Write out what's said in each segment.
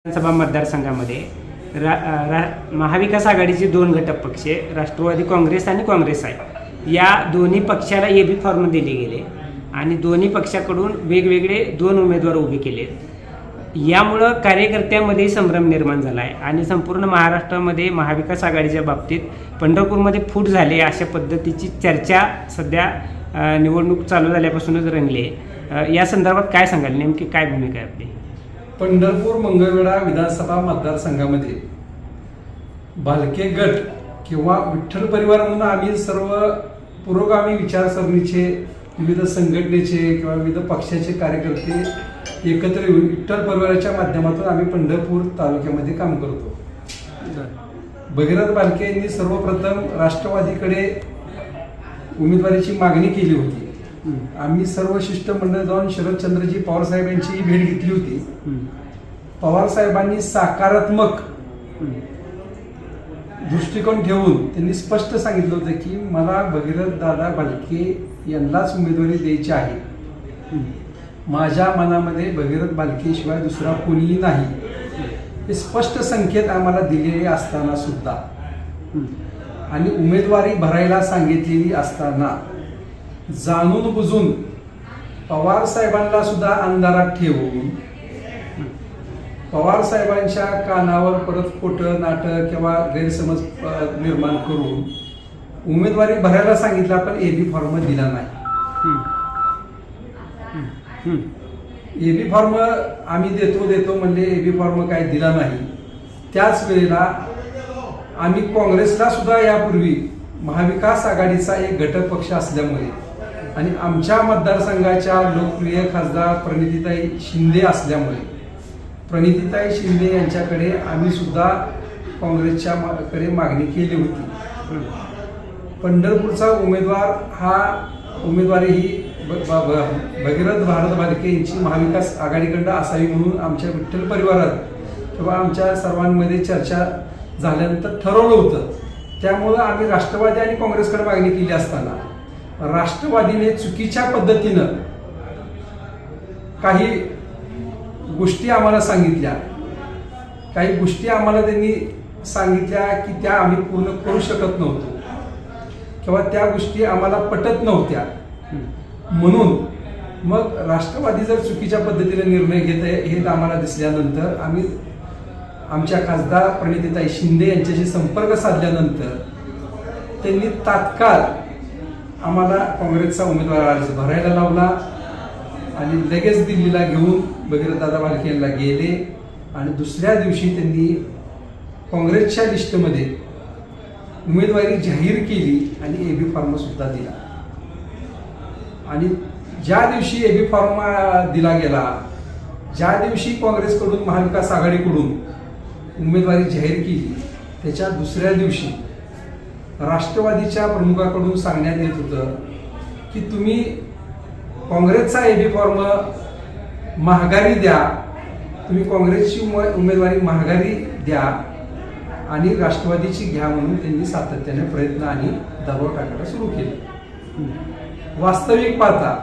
विधानसभा मतदारसंघामध्ये महाविकास आघाडीचे दोन घटक पक्ष राष्ट्रवादी काँग्रेस आणि काँग्रेस आहे. या दोन्ही पक्षाला एबी फॉर्म दिले गेले आणि दोन्ही पक्षाकडून वेगवेगळे दोन उमेदवार उभे केले. यामुळं कार्यकर्त्यांमध्ये संभ्रम निर्माण झाला आहे आणि संपूर्ण महाराष्ट्रामध्ये महाविकास आघाडीच्या बाबतीत पंढरपूरमध्ये फूट झाले अशा पद्धतीची चर्चा सध्या निवडणूक चालू झाल्यापासूनच रंगली आहे. या संदर्भात काय सांगाल, नेमकी काय भूमिका आहे आपली? पंढरपूर मंगळवेढा विधानसभा मतदारसंघामध्ये भालके गट किंवा विठ्ठल परिवार म्हणून आम्ही सर्व पुरोगामी विचारसरणीचे विविध संघटनेचे किंवा विविध पक्षाचे कार्यकर्ते एकत्र येऊन विठ्ठल परिवाराच्या माध्यमातून आम्ही पंढरपूर तालुक्यामध्ये काम करतो. भगीरथ भालके यांनी सर्वप्रथम राष्ट्रवादीकडे उमेदवारीची मागणी केली होती. आम्ही सर्व शिष्टमंडळ जाऊन शरदचंद्रजी पवार साहेब यांची भेट घेतली होती. पवार साहेबांनी सकारात्मक दृष्टिकोन ठेवून त्यांनी स्पष्ट सांगितलं होतं की मला भगीरथ दादा भालके यांनाच उमेदवारी द्यायची आहे. माझ्या मनामध्ये भगीरथ भालकेशिवाय दुसरा कोणीही नाही हे स्पष्ट संकेत आम्हाला दिलेले असताना सुद्धा आणि उमेदवारी भरायला सांगितलेली असताना जाणून बुजून पवार साहेबांना सुद्धा अंधारात ठेवून पवार साहेबांच्या कानावर परत खोटं नाटक किंवा गैरसमज निर्माण करून उमेदवारी भरायला सांगितला पण एबी फॉर्म दिला नाही. एबी फॉर्म आम्ही देतो म्हणले, एबी फॉर्म काय दिला नाही. त्याच वेळेला आम्ही काँग्रेसला सुद्धा यापूर्वी महाविकास आघाडीचा एक घटक पक्ष असल्यामुळे आणि आमच्या मतदारसंघाच्या लोकप्रिय खासदार प्रणितीताई शिंदे असल्यामुळे प्रणितीताई शिंदे यांच्याकडे आम्ही सुद्धा काँग्रेसच्या कडे मागणी केली होती. पंढरपूरचा उमेदवार हा उमेदवारी ही भगीरथ भारत भालके यांची महाविकास आघाडीकडं असावी म्हणून आमच्या विठ्ठल परिवारात किंवा आमच्या सर्वांमध्ये चर्चा झाल्यानंतर ठरवलं होतं. त्यामुळं आम्ही राष्ट्रवादी आणि काँग्रेसकडे मागणी केली असताना राष्ट्रवादीने चुकीच्या पद्धतीनं काही गोष्टी आम्हाला सांगितल्या. काही गोष्टी आम्हाला त्यांनी सांगितल्या की त्या आम्ही पूर्ण करू शकत नव्हतो किंवा त्या गोष्टी आम्हाला पटत नव्हत्या. म्हणून मग राष्ट्रवादी जर चुकीच्या पद्धतीने निर्णय घेत आहे हे आम्हाला दिसल्यानंतर आम्ही आमच्या खासदार प्रणितीताई शिंदे यांच्याशी संपर्क साधल्यानंतर त्यांनी तात्काळ आम्हाला काँग्रेसचा उमेदवार अर्ज भरायला लावला आणि लगेच दिल्लीला घेऊन भगीरथ दादा भालके यांना गेले आणि दुसऱ्या दिवशी त्यांनी काँग्रेसच्या लिस्टमध्ये उमेदवारी जाहीर केली आणि एबी फॉर्म सुद्धा दिला. आणि ज्या दिवशी एबी फॉर्म दिला गेला, ज्या दिवशी काँग्रेसकडून महाविकास आघाडीकडून उमेदवारी जाहीर केली, त्याच्या दुसऱ्या दिवशी राष्ट्रवादीच्या प्रमुखाकडून सांगण्यात येत होतं की तुम्ही काँग्रेसचा एबी फॉर्म माघारी द्या, तुम्ही काँग्रेसची उमेदवारी माघारी द्या आणि राष्ट्रवादीची घ्या म्हणून त्यांनी सातत्याने प्रयत्न आणि दबाव टाकायला सुरू केले. वास्तविक पाहता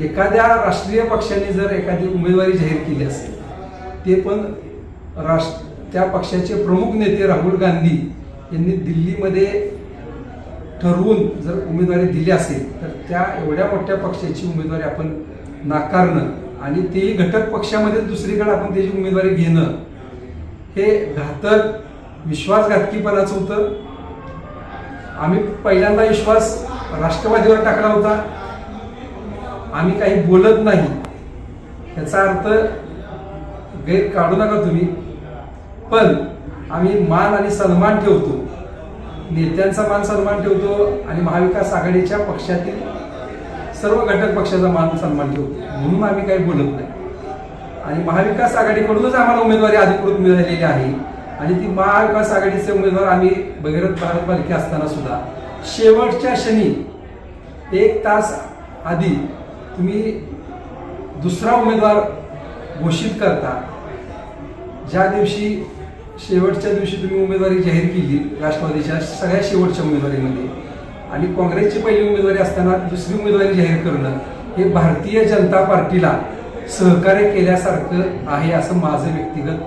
एखाद्या राष्ट्रीय पक्षाने जर एखादी उमेदवारी जाहीर केली असेल, ते पण त्या पक्षाचे प्रमुख नेते राहुल गांधी यांनी दिल्लीमध्ये ठरवून जर उमेदवारी दिली असेल तर त्या एवढ्या मोठ्या पक्षाची उमेदवारी आपण नाकारणं आणि तेही घटक पक्षामध्ये दुसरीकडे आपण त्याची उमेदवारी घेणं हे घातक विश्वासघातकीपणाचं होतं. आम्ही पहिल्यांदा विश्वास राष्ट्रवादीवर टाकला होता. आम्ही काही बोलत नाही याचा अर्थ गैर काढू नका तुम्ही, पण आम्ही मान आणि सन्मान ठेवतो, नेत्यांचा मान सन्मान ठेवतो आणि महाविकास आघाडीच्या पक्षातील सर्व घटक पक्षाचा मान सन्मान ठेवतो म्हणून आम्ही काही बोलत नाही. आणि महाविकास आघाडीकडूनच आम्हाला उमेदवारी अधिकृत मिळालेली आहे आणि ती महाविकास आघाडीचे उमेदवार आम्ही भगीरथ भारत भालके असताना सुद्धा शेवटच्या क्षणी 1 तास आधी तुम्ही दुसरा उमेदवार घोषित करता. ज्या दिवशी शेवटच्या दिवशी तुम्ही उमेदवारी जाहीर केली राष्ट्रवादीच्या सगळ्या शेवटच्या उमेदवारीमध्ये आणि काँग्रेसची पहिली उमेदवारी असताना दुसरी उमेदवारी जाहीर करणं हे भारतीय जनता पार्टीला सहकार्य केल्यासारखं आहे असं माझं व्यक्तिगत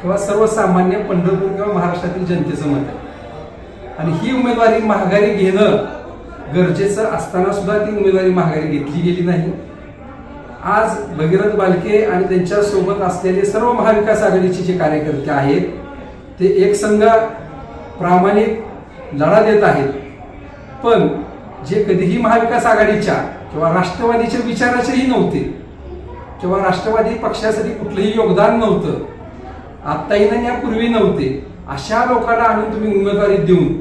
किंवा सर्वसामान्य पंढरपूर किंवा महाराष्ट्रातील जनतेचं मत आहे. आणि ही उमेदवारी माघारी घेणं गरजेचं असताना सुद्धा ती उमेदवारी माघारी घेतली गेली नाही. आज भगीरथ बालके आणि त्यांच्या सोबत असलेले सर्व महाविकास आघाडीचे जे कार्यकर्ते आहेत ते एकसंघ प्रामाणिक लढा देत आहेत. पण जे कधीही महाविकास आघाडीच्या किंवा राष्ट्रवादीच्या विचाराचेही नव्हते किंवा राष्ट्रवादी पक्षासाठी कुठलंही योगदान नव्हतं, आत्ताही नाही यापूर्वी नव्हते, अशा लोकांना आणून तुम्ही उमेदवारी देऊन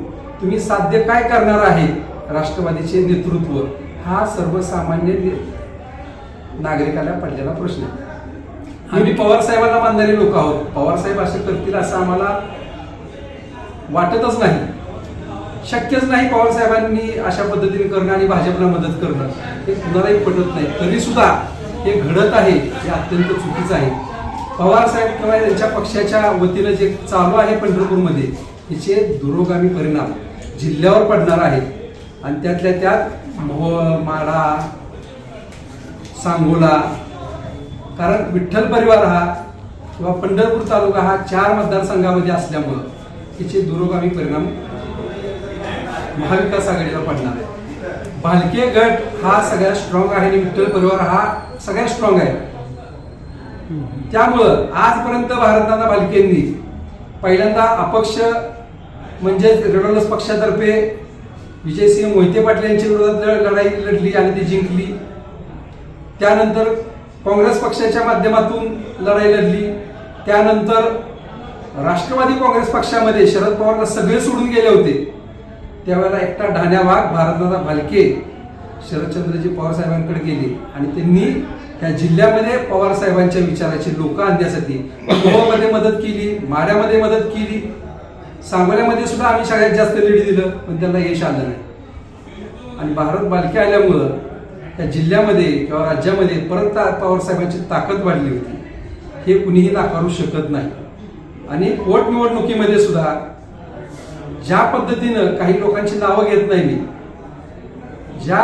तुम्ही साध्य काय करणार आहे राष्ट्रवादीचे नेतृत्व, हा सर्वसामान्य नागरिकाला पडलेला प्रश्न आहे. आम्ही पवार साहेबांना मानणारे लोक आहोत. पवार साहेब असं करतील असं आम्हाला वाटतच नाही, शक्यच नाही. पवार साहेबांनी अशा पद्धतीने करणं आणि भाजपला मदत करणं हे कुणालाही पटत नाही. तरी सुद्धा हे घडत आहे हे अत्यंत चुकीचं आहे. पवार साहेब किंवा त्यांच्या पक्षाच्या वतीनं जे चालू आहे पंढरपूरमध्ये याचे दुरोगामी परिणाम जिल्ह्यावर पडणार आहेत आणि त्यातल्या त्यात मोहोळ, माढा, सांगोला, कारण विठ्ठल परिवार हा किंवा पंढरपूर तालुका हा 4 मतदारसंघामध्ये असल्यामुळं याचे दुरोगामी परिणाम महाविकास आघाडीला पडणार आहे. भालके गट हा सगळ्यात स्ट्रॉंग आहे आणि विठ्ठल परिवार हा सगळ्यात स्ट्रॉंग आहे. त्यामुळं आजपर्यंत भारतदादा भालकेंनी पहिल्यांदा अपक्ष म्हणजे रेडोलस पक्षातर्फे विजयसिंह मोहिते पाटील यांच्या विरोधात लढाई लढली आणि ती जिंकली. त्यानंतर काँग्रेस पक्षाच्या माध्यमातून लढाई लढली. त्यानंतर राष्ट्रवादी काँग्रेस पक्षामध्ये शरद पवारला सगळे सोडून गेले होते, त्यावेळेला एकटा ढाण्या वाघ भारतदादा भालके शरदचंद्रजी पवार साहेबांकडे गेले आणि त्यांनी त्या जिल्ह्यामध्ये पवार साहेबांच्या विचाराचे लोक आणण्यासाठी मोहोळमध्ये मदत केली, माढ्यामध्ये मदत केली, सांगोल्यामध्ये सुद्धा आम्ही सगळ्यात जास्त लीड दिलं, पण त्यांना यश आलं नाही. आणि भारत बालके आल्यामुळं त्या जिल्ह्यामध्ये किंवा राज्यामध्ये परत पवार साहेबांची ताकद वाढली होती, हे कुणीही नाकारू शकत नाही. आणि पोटनिवडणुकीमध्ये सुद्धा ज्या पद्धतीनं काही लोकांची नावं घेत नाही मी, ज्या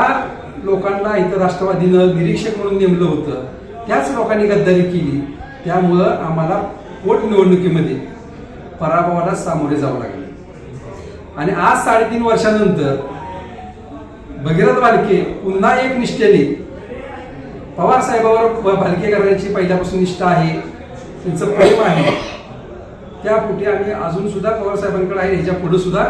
लोकांना इथं राष्ट्रवादीनं निरीक्षक म्हणून नेमलं होतं त्याच लोकांनी गद्दारी केली, त्यामुळं आम्हाला पोटनिवडणुकीमध्ये पराभवाला सामोरे जावं लागले. आणि आज 3.5 वर्षानंतर भगीरथ बालके पुन्हा एक निष्ठेने पवार साहेबांवर भालके करण्याची पहिल्यापासून निष्ठा आहे, त्यांचं प्रेम आहे, त्या पुढे आम्ही अजून सुद्धा पवार साहेबांकडे आहे. ह्याच्या पुढे सुद्धा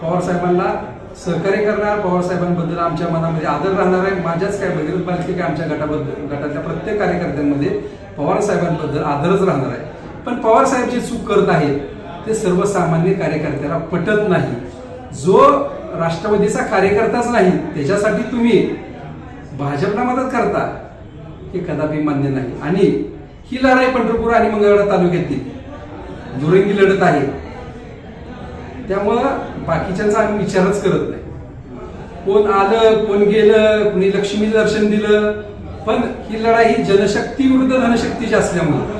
पवार साहेबांना सहकार्य करणार, पवार साहेबांबद्दल आमच्या मनामध्ये आदर राहणार आहे. माझ्याच काय भगीरथ बालके काय आमच्या गटातल्या प्रत्येक कार्यकर्त्यांमध्ये पवार साहेबांबद्दल आदरच राहणार आहे. पण पवार साहेब जी चूक करत आहेत ते सर्वसामान्य कार्यकर्त्याला पटत नाही. जो राष्ट्रवादीचा कार्यकर्ताच नाही त्याच्यासाठी तुम्ही भाजपला मदत करता हे कदापि मान्य नाही. आणि ही लढाई पंढरपूर आणि मंगळवेढा तालुक्यातील दुरंगी लढत आहे, त्यामुळं बाकीच्यांचा आम्ही विचारच करत नाही. कोण आलं कोण गेलं, कोणी लक्ष्मी दर्शन दिलं, पण ही लढाई ही जनशक्ती विरुद्ध धनशक्तीची असल्यामुळे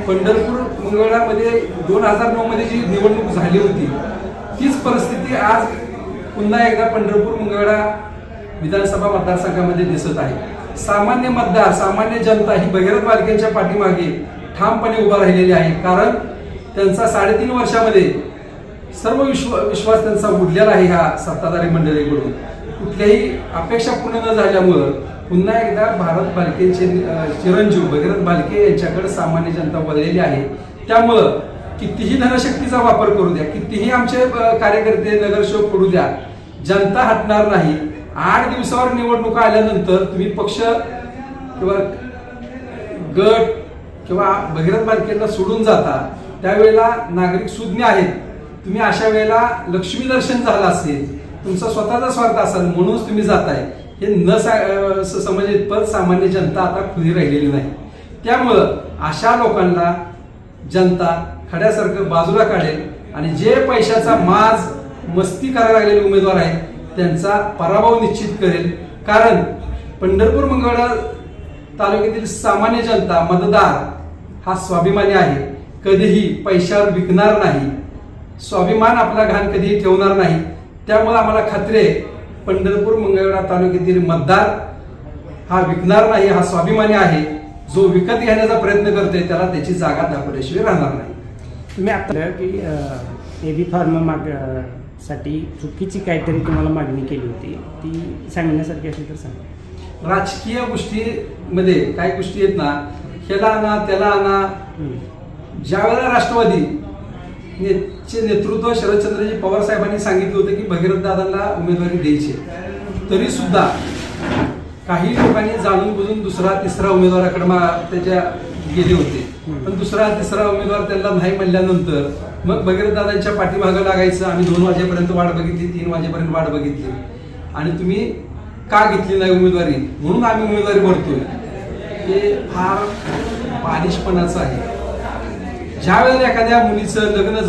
पंढरपूर मंगळवेढामध्ये 2009 मध्ये जी निवडणूक झाली होती तीच परिस्थिती आज पुन्हा एकदा पंढरपूर मंगळवेढा विधानसभा मतदारसंघामध्ये दिसत आहे. सामान्य मतदार, सामान्य जनता ही भगीरथ बालकेंच्या पाठीमागे ठामपणे उभा राहिलेली आहे. कारण त्यांचा 3.5 वर्षामध्ये सर्व विश्वास त्यांचा उडलेला आहे ह्या सत्ताधारी मंडळीकडून. कुठल्याही अपेक्षा पूर्ण न झाल्यामुळं पुन्हा एकदा भारत बालकेंचे चिरंजीव भगीरथ बालके यांच्याकडे सामान्य जनता वळलेली आहे. त्यामुळं कितीही धनशक्तीचा वापर करू द्या, कितीही आमचे कार्यकर्ते नगरसेवक पडू द्या, जनता हटणार नाही. 8 दिवसावर निवडणुका आल्यानंतर तुम्ही पक्ष किंवा गट किंवा भगीरथ बालकेंना सोडून जाता, त्यावेळेला नागरिक सुज्ञ आहेत. तुम्ही अशा वेळेला लक्ष्मी दर्शन झालं असेल, तुमचा स्वतःचा स्वार्थ असेल म्हणूनच तुम्ही जाताय, हे न समजत पण सामान्य जनता आता खुली राहिलेली नाही. त्यामुळं अशा लोकांना जनता खड्यासारखं बाजूला काढेल आणि जे पैशाचा माज मस्ती करायला लागलेले उमेदवार आहेत त्यांचा पराभव निश्चित करेल. कारण पंढरपूर मंगळवेढा तालुक्यातील सामान्य जनता मतदार हा स्वाभिमानी आहे, कधीही पैशावर विकणार नाही, स्वाभिमान आपला घाण कधीही ठेवणार नाही. त्यामुळे आम्हाला खात्री आहे पंढरपूर मंगळवेढा तालुक्यातील मतदार हा विकणार नाही, हा स्वाभिमानी आहे. जो विकत घेण्याचा प्रयत्न करतोय त्याला त्याची जागा दाखवल्याशिवाय राहणार नाही. तुम्ही आता की एबी फॉर्म साठी चुकीची काहीतरी तुम्हाला मागणी केली होती, ती सांगण्यासारखी असेल तर सांगा. राजकीय गोष्टीमध्ये काही गोष्टी आहेत ना, ह्याला आणा त्याला आणा. ज्या वेळेला राष्ट्रवादी नेतृत्व शरदचंद्रजी पवार साहेबांनी सांगितलं होतं की भगीरथ दादांना उमेदवारी द्यायची, तरी सुद्धा काही लोकांनी जाणून बुजून दुसरा तिसरा उमेदवाराकडे त्याच्या गेले होते. पण दुसरा तिसरा उमेदवार त्यांना नाही म्हणल्यानंतर मग भगीरथ दादांच्या पाठीमागं लागायचं. आम्ही 2 वाजेपर्यंत वाट बघितली, 3 वाजेपर्यंत वाट बघितली, आणि तुम्ही का घेतली नाही उमेदवारी म्हणून आम्ही उमेदवारी भरतोय. हे फार बालिशपणाचं आहे. ज्या वेळेला एखाद्या मुलीचं लग्न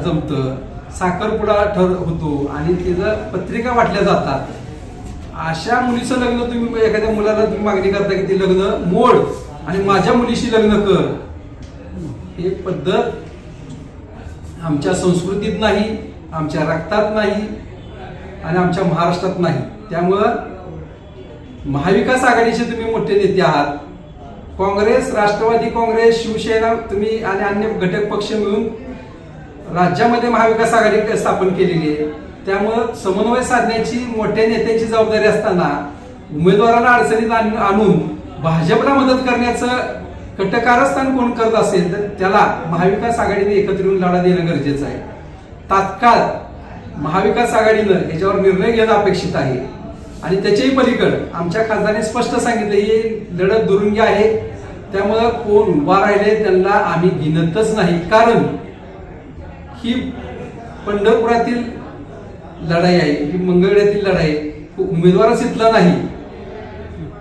जमतं, साखरपुडा होतो आणि त्याचं पत्रिका वाटल्या जातात, अशा मुलीचं लग्न तुम्ही एखाद्या मुलाला तुम्ही मागणी करता की ते लग्न मोड आणि माझ्या मुलीशी लग्न कर. हे पद्धत आमच्या संस्कृतीत नाही, आमच्या रक्तात नाही आणि आमच्या महाराष्ट्रात नाही. त्यामुळं महाविकास आघाडीचे तुम्ही मोठे नेते आहात. काँग्रेस, राष्ट्रवादी काँग्रेस, शिवसेना तुम्ही आणि अन्य घटक पक्ष मिळून राज्यामध्ये महाविकास आघाडी स्थापन केलेली आहे. त्यामुळं समन्वय साधण्याची मोठ्या नेत्याची जबाबदारी असताना उमेदवाराला अडचणीत आणून भाजपला मदत करण्याचं कटकारस्थान कोण करत असेल तर त्याला महाविकास आघाडीने एकत्र येऊन लढा देणं गरजेचं आहे. तात्काळ महाविकास आघाडीनं याच्यावर निर्णय घेणं अपेक्षित आहे. आणि त्याच्याही पलीकडे आमच्या खासदारांनी स्पष्ट सांगितलं ही लढत दुरुंगी आहे. त्यामुळं कोण उभा राहिले त्यांना आम्ही गिनतच नाही, कारण ही पंढरपुरातील लढाई आहे, ही मंगळवेढ्यातील लढाई. उमेदवारच इथला नाही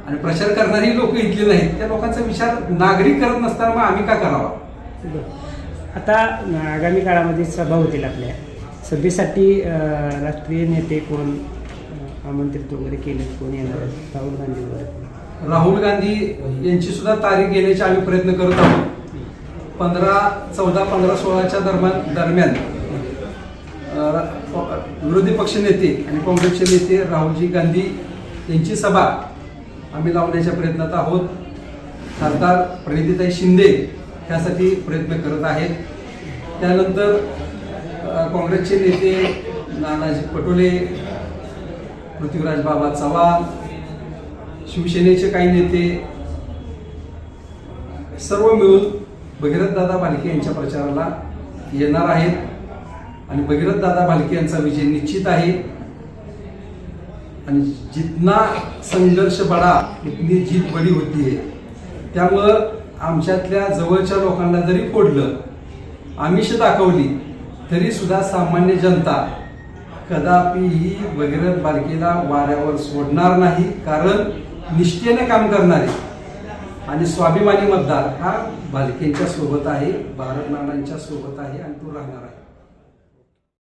आणि प्रचार करणारी लोक इथले नाहीत. त्या लोकांचा विचार नागरिक करत नसताना मग आम्ही का करावा. आता आगामी काळामध्ये सभा होतील आपल्या सभेसाठी राष्ट्रीय नेते कोण आमंत्रित वगैरे केले, कोण येणार? राहुल गांधी वगैरे. राहुल गांधी यांची सुद्धा तारीख घेण्याचे आम्ही प्रयत्न करत आहोत. 15-14-15-16च्या दरम्यान विरोधी पक्ष नेते आणि काँग्रेसचे नेते राहुलजी गांधी यांची सभा आम्ही लावण्याच्या प्रयत्नात आहोत. खासदार प्रणितीताई शिंदे यासाठी प्रयत्न करत आहेत. त्यानंतर काँग्रेसचे नेते नानाजी पटोले, पृथ्वीराज बाबा चव्हाण, शिवसेनेचे काही नेते सर्व मिळून भगीरथ दादा भालके यांच्या प्रचाराला येणार आहेत. आणि भगीरथ दादा भालके यांचा विजय निश्चित आहे. आणि जितना संघर्ष बडा उतनी जीत बडी होती है. त्यामुळं आमच्यातल्या जवळच्या लोकांना जरी फोडलं, आमिष दाखवली, तरी सुद्धा सामान्य जनता कदापिही भगीरथ भालकेला वाऱ्यावर सोडणार नाही. कारण निष्ठेने काम करणारे आणि स्वाभिमानी मतदार हा भालकेंच्या सोबत आहे, भारत नानांच्या सोबत आहे आणि तो राहणार आहे.